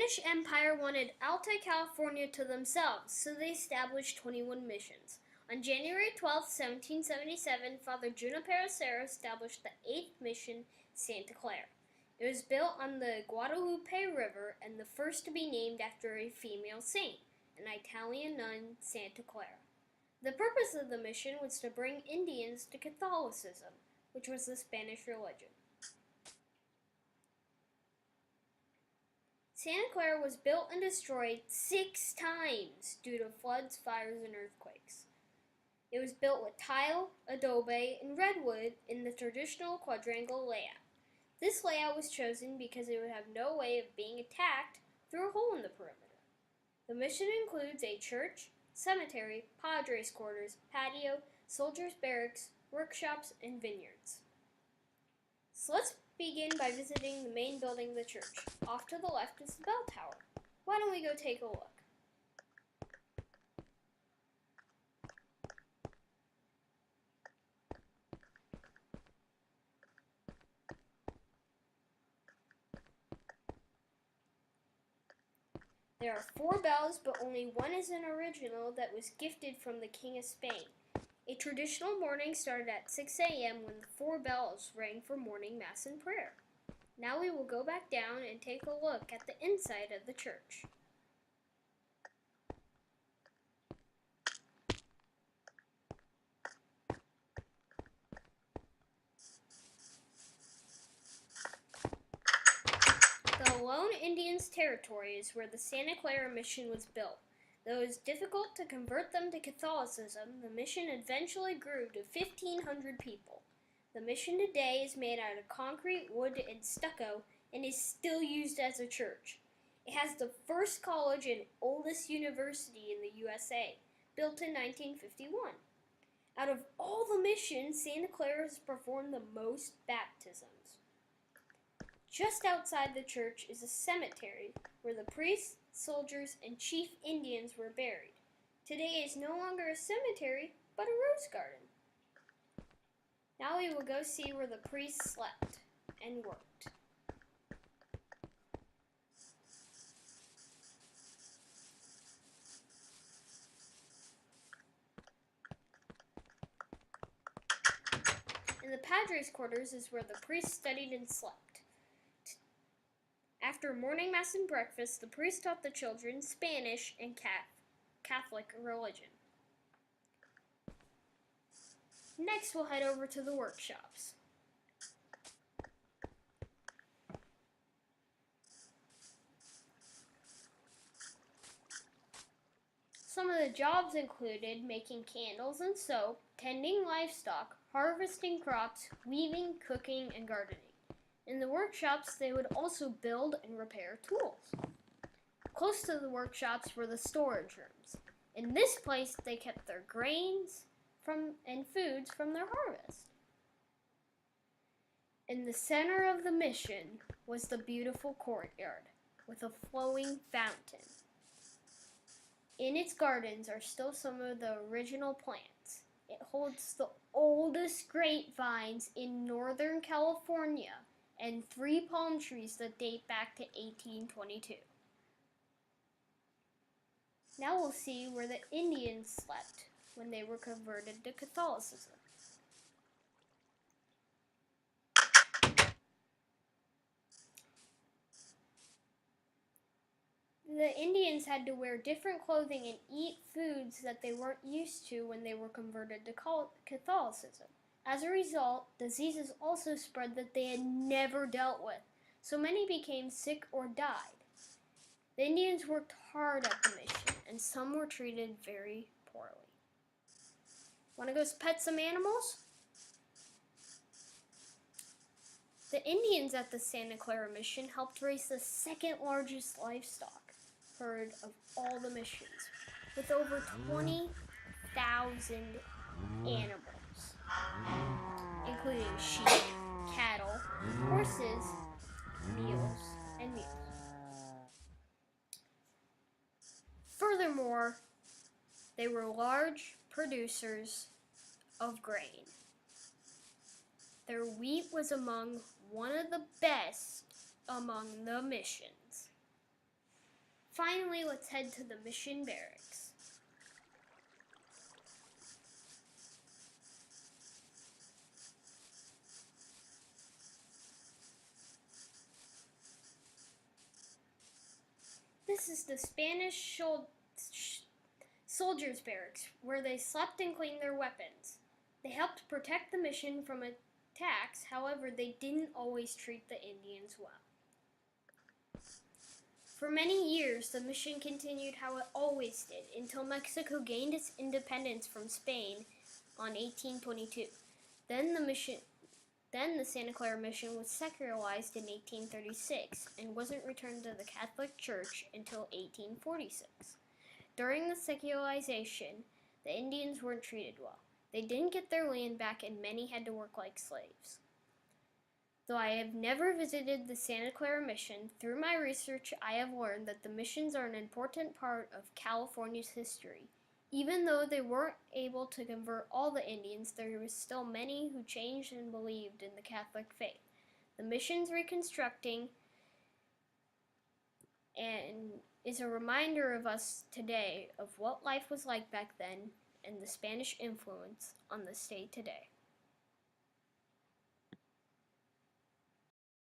Spanish Empire wanted Alta California to themselves, so they established 21 missions. On January 12, 1777, Father Junipero Serra established the 8th mission, Santa Clara. It was built on the Guadalupe River and the first to be named after a female saint, an Italian nun, Santa Clara. The purpose of the mission was to bring Indians to Catholicism, which was the Spanish religion. Santa Clara was built and destroyed 6 times due to floods, fires, and earthquakes. It was built with tile, adobe, and redwood in the traditional quadrangle layout. This layout was chosen because it would have no way of being attacked through a hole in the perimeter. The mission includes a church, cemetery, padres' quarters, patio, soldiers' barracks, workshops, and vineyards. So let's begin by visiting the main building of the church. Off to the left is the bell tower. Why don't we go take a look? There are 4 bells, but only one is an original that was gifted from the King of Spain. A traditional morning started at 6 a.m. when the 4 bells rang for morning mass and prayer. Now we will go back down and take a look at the inside of the church. The Lone Indians Territory is where the Santa Clara mission was built. Though it was difficult to convert them to Catholicism, the mission eventually grew to 1,500 people. The mission today is made out of concrete, wood, and stucco and is still used as a church. It has the first college and oldest university in the USA, built in 1951. Out of all the missions, Santa Clara has performed the most baptisms. Just outside the church is a cemetery where the priests, soldiers, and chief Indians were buried. Today it is no longer a cemetery, but a rose garden. Now we will go see where the priests slept and worked. In the Padres' quarters is where the priests studied and slept. After morning mass and breakfast, the priest taught the children Spanish and Catholic religion. Next, we'll head over to the workshops. Some of the jobs included making candles and soap, tending livestock, harvesting crops, weaving, cooking, and gardening. In the workshops, they would also build and repair tools. Close to the workshops were the storage rooms. In this place, they kept their grains and foods from their harvest. In the center of the mission was the beautiful courtyard with a flowing fountain. In its gardens are still some of the original plants. It holds the oldest grapevines in Northern California and 3 palm trees that date back to 1822. Now we'll see where the Indians slept when they were converted to Catholicism. The Indians had to wear different clothing and eat foods that they weren't used to when they were converted to Catholicism. As a result, diseases also spread that they had never dealt with, so many became sick or died. The Indians worked hard at the mission, and some were treated very poorly. Want to go pet some animals? The Indians at the Santa Clara mission helped raise the second largest livestock herd of all the missions, with over 20,000 animals, including sheep, cattle, horses, mules, and mules. Furthermore, they were large producers of grain. Their wheat was among one of the best among the missions. Finally, let's head to the mission barracks. This is the Spanish soldiers' barracks, where they slept and cleaned their weapons. They helped protect the mission from attacks, however, they didn't always treat the Indians well. For many years, the mission continued how it always did, until Mexico gained its independence from Spain on 1822. Then the Santa Clara mission was secularized in 1836 and wasn't returned to the Catholic Church until 1846. During the secularization, the Indians weren't treated well. They didn't get their land back and many had to work like slaves. Though I have never visited the Santa Clara mission, through my research I have learned that the missions are an important part of California's history. Even though they weren't able to convert all the Indians, there were still many who changed and believed in the Catholic faith. The mission's reconstructing and is a reminder of us today of what life was like back then and the Spanish influence on the state today.